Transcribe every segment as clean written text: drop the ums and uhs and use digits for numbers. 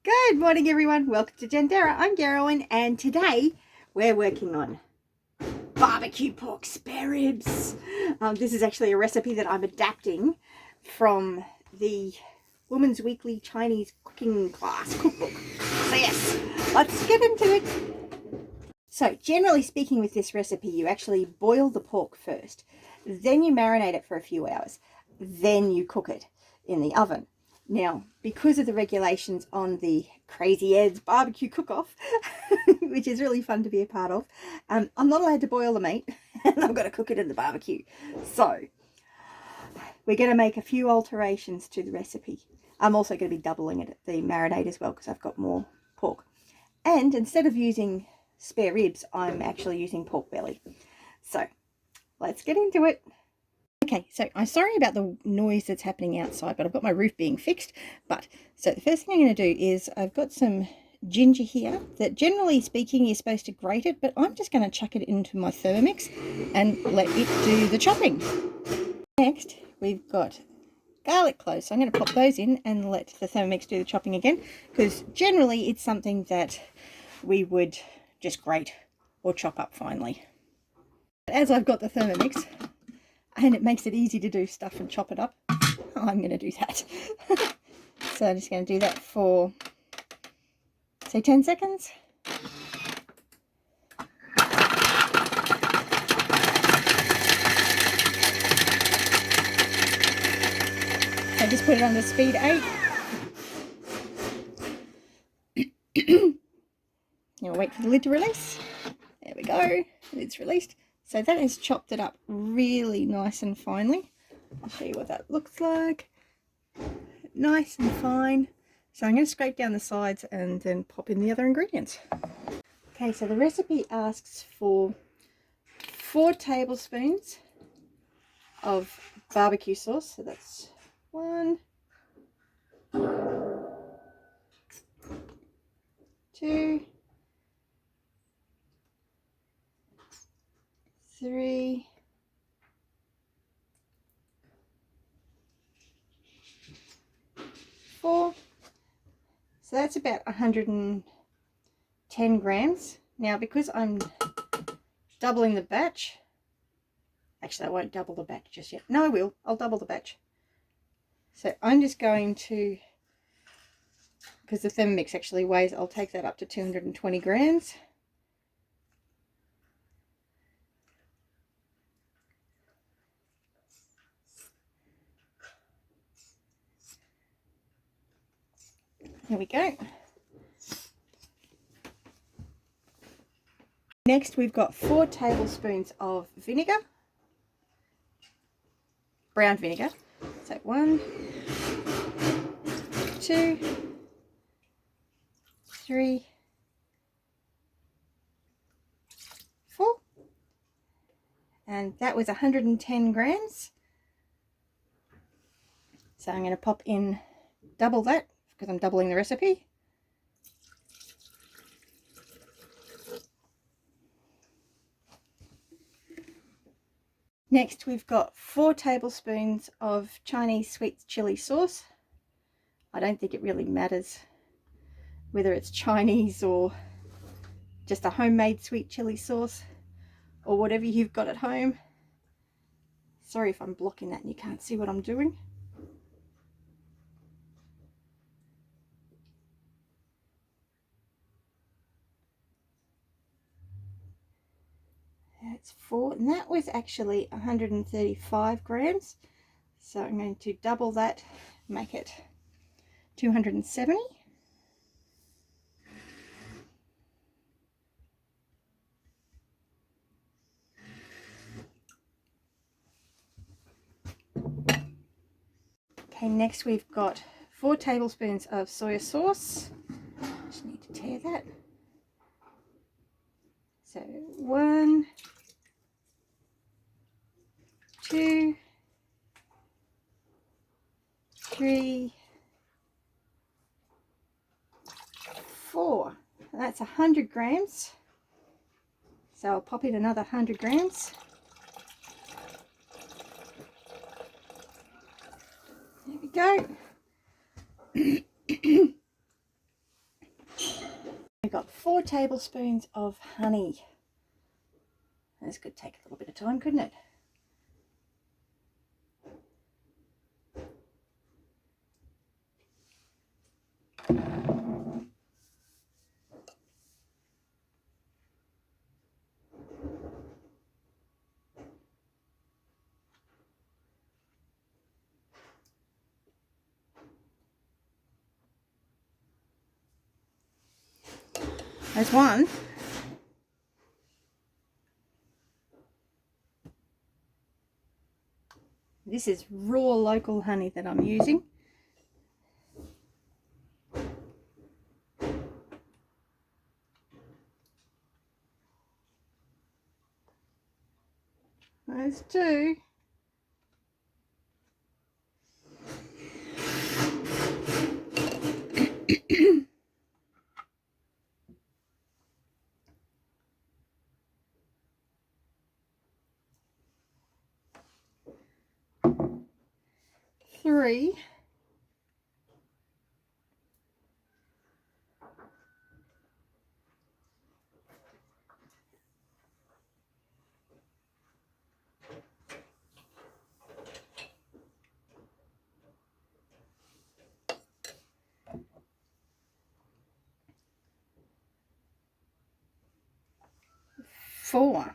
Good morning, everyone. Welcome to Janderra. I'm Geraldine, and today we're working on barbecue pork spare ribs. This is actually a recipe that I'm adapting from the Women's Weekly Chinese Cooking Class cookbook. So yes, let's get into it. So generally speaking, with this recipe, you actually boil the pork first, then you marinate it for a few hours, then you cook it in the oven. Now, because of the regulations on the Crazy Ed's BBQ Cook-Off, which is really fun to be a part of, I'm not allowed to boil the meat, and I've got to cook it in the barbecue. So, we're going to make a few alterations to the recipe. I'm also going to be doubling it at the marinade as well, because I've got more pork. And instead of using spare ribs, I'm actually using pork belly. So, let's get into it. Okay, so I'm sorry about the noise that's happening outside, but I've got my roof being fixed. So the first thing I'm going to do is I've got some ginger here that, generally speaking, you're supposed to grate it, but I'm just going to chuck it into my Thermomix and let it do the chopping. Next, we've got garlic cloves. So I'm going to pop those in and let the Thermomix do the chopping again, because generally it's something that we would just grate or chop up finely. As I've got the Thermomix, and it makes it easy to do stuff and chop it up, I'm going to do that. So I'm just going to do that for, say, 10 seconds. I just put it on the speed 8. Now wait for the lid to release. There we go. Lid's released. So that has chopped it up really nice and finely. I'll show you what that looks like. Nice and fine. So I'm going to scrape down the sides and then pop in the other ingredients. Okay, so the recipe asks for 4 tablespoons of barbecue sauce. So that's 1, 2, 3, 4. So that's about 110 grams. Now, because I'm doubling the batch, actually I won't double the batch just yet. No, I will. I'll double the batch. So I'm just going to, because the Thermomix actually weighs, I'll take that up to 220 grams. Here we go. Next, we've got 4 tablespoons of vinegar, brown vinegar. So 1, 2, 3, 4. And that was 110 grams. So I'm going to pop in double that, because I'm doubling the recipe. Next, we've got 4 tablespoons of Chinese sweet chili sauce. I don't think it really matters whether it's Chinese or just a homemade sweet chili sauce or whatever you've got at home. Sorry if I'm blocking that and you can't see what I'm doing. That's 4, and that was actually 135 grams. So I'm going to double that, make it 270. Okay, next we've got 4 tablespoons of soya sauce. Just need to tear that. So 1, 2, 3, 4. And that's 100 grams. So I'll pop in another 100 grams. There we go. 4 tablespoons of honey. This could take a little bit of time, couldn't it? There's one. This is raw local honey that I'm using. There's 2. Three. Four.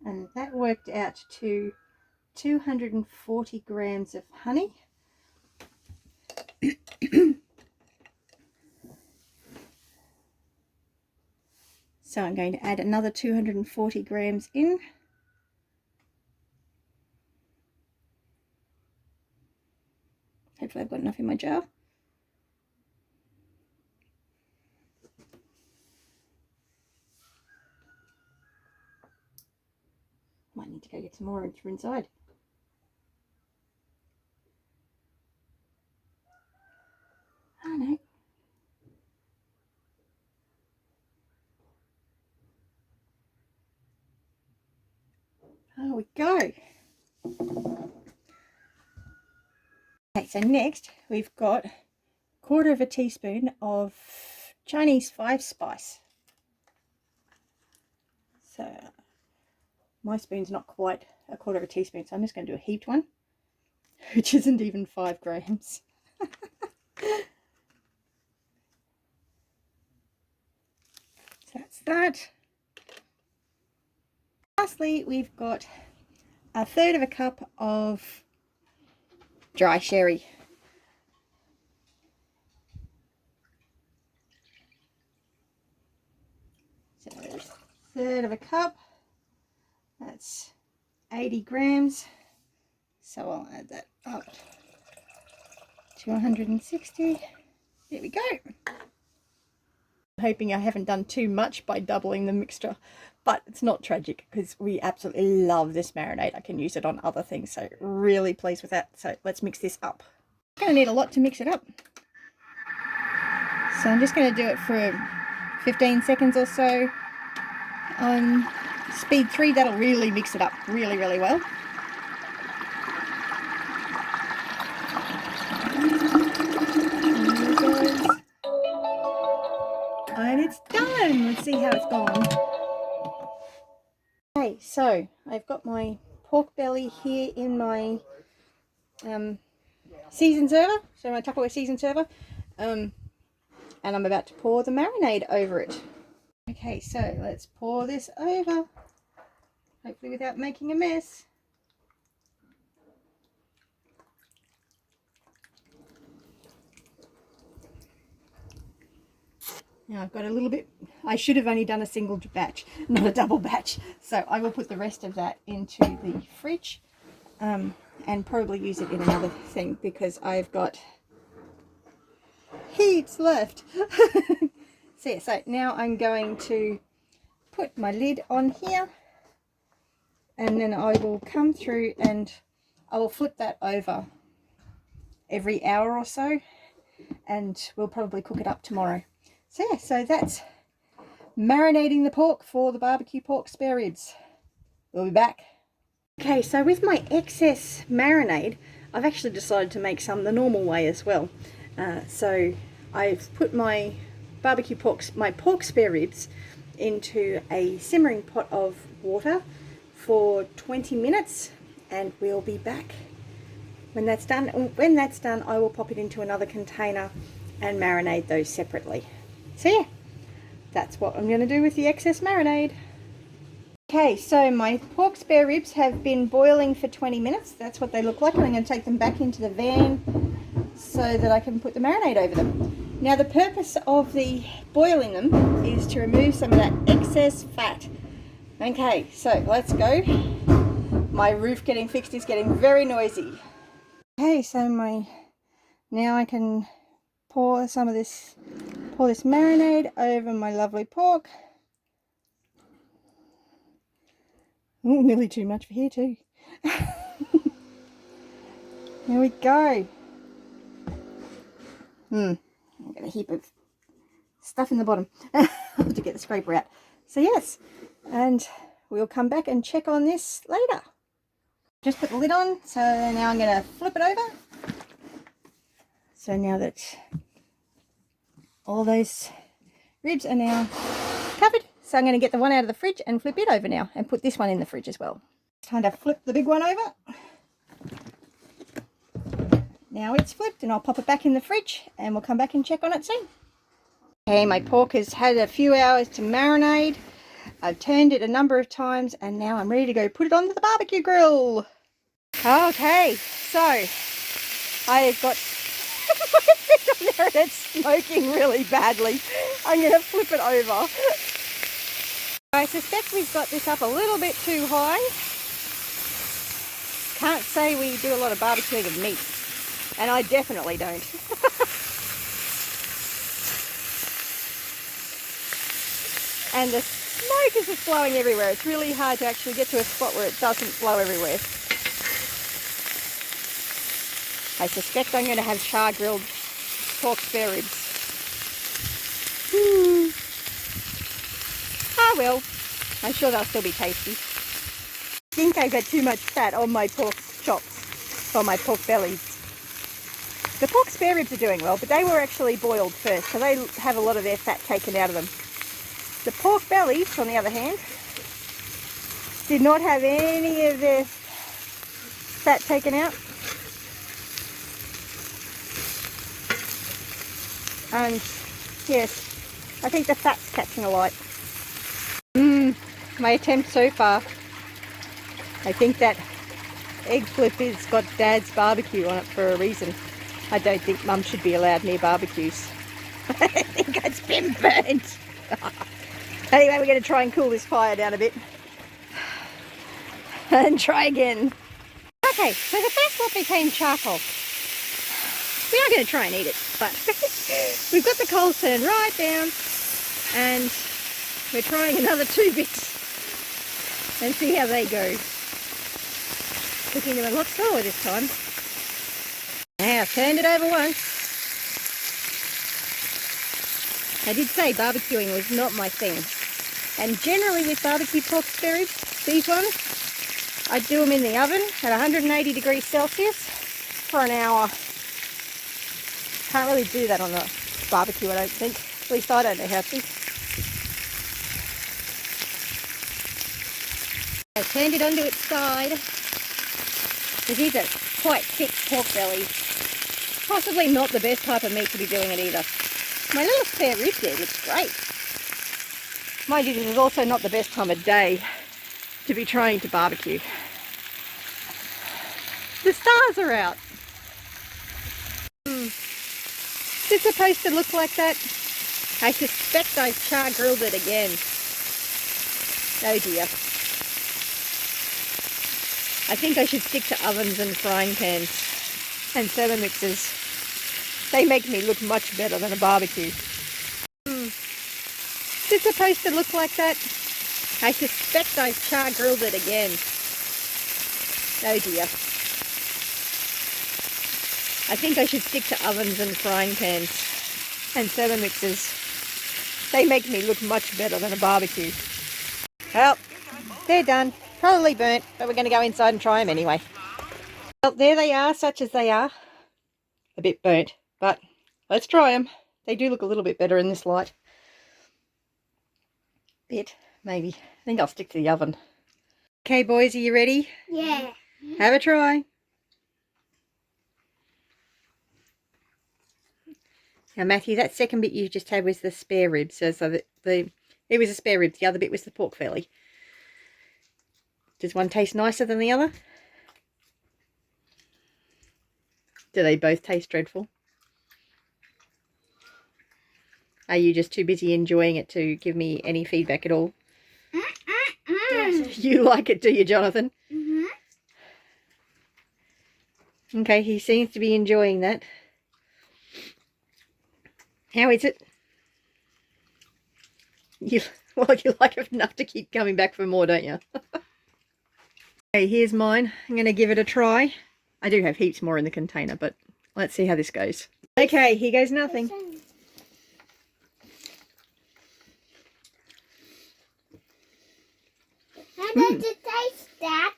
And that worked out to 240 grams of honey. So I'm going to add another 240 grams in. Hopefully I've got enough in my jar. Might need to go get some more inside. Oh no. There we go. Okay, so next we've got 1/4 teaspoon of Chinese 5 spice. So my spoon's not quite 1/4 teaspoon, so I'm just going to do a heaped one, which isn't even 5 grams. So that's that. Lastly, we've got 1/3 cup of dry sherry. So 1/3 cup, that's 80 grams. So I'll add that up to 160. There we go. I'm hoping I haven't done too much by doubling the mixture, but it's not tragic because we absolutely love this marinade. I can use it on other things, so really pleased with that. So let's mix this up. I'm going to need a lot to mix it up. So I'm just going to do it for 15 seconds or so on speed 3. That'll really mix it up really, really well. And it's done. Let's see how it's gone. Okay, so I've got my pork belly here in my seasoned server, so my Tupperware seasoned server, and I'm about to pour the marinade over it. Okay, so let's pour this over, hopefully without making a mess. Now I've got a little bit, I should have only done a single batch, not a double batch. So I will put the rest of that into the fridge and probably use it in another thing because I've got heaps left. So yeah, so now I'm going to put my lid on here and then I will come through and I will flip that over every hour or so and we'll probably cook it up tomorrow. So yeah, so that's marinating the pork for the barbecue pork spare ribs. We'll be back. Okay, so with my excess marinade, I've actually decided to make some the normal way as well. So I've put my pork spare ribs into a simmering pot of water for 20 minutes, and we'll be back when that's done. When that's done, I will pop it into another container and marinate those separately. So yeah, that's what I'm going to do with the excess marinade. Okay, so my pork spare ribs have been boiling for 20 minutes. That's what they look like. And I'm going to take them back into the van so that I can put the marinade over them. Now the purpose of the boiling them is to remove some of that excess fat. Okay, so let's go. My roof getting fixed is getting very noisy. Okay, so now I can pour this marinade over my lovely pork. Ooh, nearly too much for here too. There we go. I've got a heap of stuff in the bottom. I'll have to get the scraper out. So yes, and we'll come back and check on this later. Just put the lid on, so now I'm going to flip it over. So now that all those ribs are now covered, so I'm going to get the one out of the fridge and flip it over now and put this one in the fridge as well. It's time to flip the big one over. Now it's flipped, and I'll pop it back in the fridge and we'll come back and check on it soon. Okay, my pork has had a few hours to marinate. I've turned it a number of times and now I'm ready to go put it onto the barbecue grill. Okay, so I've got my fish on there and it's smoking really badly. I'm going to flip it over. I suspect we've got this up a little bit too high. Can't say we do a lot of barbecuing of meat, and I definitely don't. And the smoke is just blowing everywhere. It's really hard to actually get to a spot where it doesn't blow everywhere. I suspect I'm going to have char grilled pork spare ribs. Ah well, I'm sure they'll still be tasty. I think I got too much fat on my pork chops, or my pork bellies. The pork spare ribs are doing well, but they were actually boiled first, so they have a lot of their fat taken out of them. The pork bellies, on the other hand, did not have any of their fat taken out. And yes, I think the fat's catching a light. My attempt so far, I think that egg flip has got Dad's barbecue on it for a reason. I don't think Mum should be allowed near barbecues. I think it's been burnt. Anyway, we're going to try and cool this fire down a bit. And try again. Okay, so the first lot became charcoal. We are going to try and eat it, but we've got the coals turned right down and we're trying another 2 bits and see how they go. Cooking them a lot slower this time. Now I've turned it over once. I did say barbecuing was not my thing, and generally with barbecue pork spare ribs, these ones, I do them in the oven at 180 degrees Celsius for an hour. Can't really do that on the barbecue, I don't think. At least I don't know how to. I've turned it onto its side. These are quite thick pork bellies. Possibly not the best type of meat to be doing it either. My little spare rib there looks great. Mind you, this is also not the best time of day to be trying to barbecue. The stars are out. Is it supposed to look like that? I suspect I char grilled it again. Oh dear. I think I should stick to ovens and frying pans and thermomixers. They make me look much better than a barbecue. Is it supposed to look like that? I suspect I char grilled it again. Oh dear. I think I should stick to ovens and frying pans and thermomixers. They make me look much better than a barbecue. Well, they're done. Probably burnt, but we're going to go inside and try them anyway. Well, there they are, such as they are. A bit burnt, but let's try them. They do look a little bit better in this light. Bit, maybe. I think I'll stick to the oven. Okay, boys, are you ready? Yeah. Have a try. Now, Matthew, that second bit you just had was the spare ribs. So it was a spare rib. The other bit was the pork belly. Does one taste nicer than the other? Do they both taste dreadful? Are you just too busy enjoying it to give me any feedback at all? You like it, do you, Jonathan? Mm-hmm. Okay, he seems to be enjoying that. How is it? You like it enough to keep coming back for more, don't you? Okay, here's mine. I'm going to give it a try. I do have heaps more in the container, but let's see how this goes. Okay, here goes nothing. How does it taste, Dad?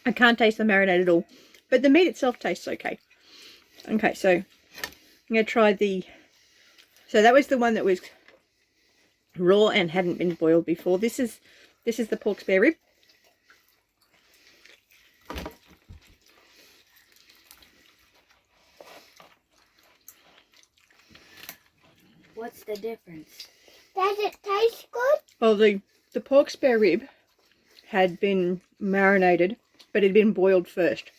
I can't taste the marinade at all, but the meat itself tastes okay. Okay, so I'm going to try the... So that was the one that was raw and hadn't been boiled before. This is the pork spare rib. What's the difference? Does it taste good? Well, the pork spare rib had been marinated, but it had been boiled first.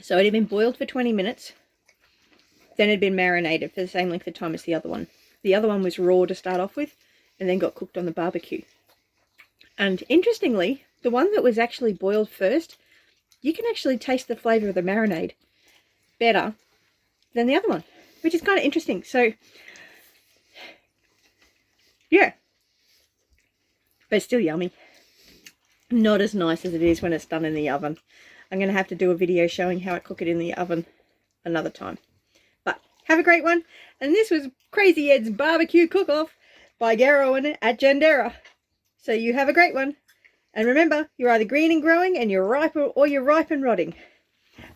So it had been boiled for 20 minutes. Then it had been marinated for the same length of time as the other one. The other one was raw to start off with, and then got cooked on the barbecue. And interestingly, the one that was actually boiled first, you can actually taste the flavour of the marinade better than the other one, which is kind of interesting. So, yeah. But it's still yummy. Not as nice as it is when it's done in the oven. I'm going to have to do a video showing how I cook it in the oven another time. But have a great one. And this was Crazy Ed's BBQ Cook-Off by Garrowen at Janderra. So you have a great one. And remember, you're either green and growing and you're ripe or you're ripe and rotting.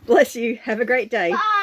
Bless you. Have a great day. Bye.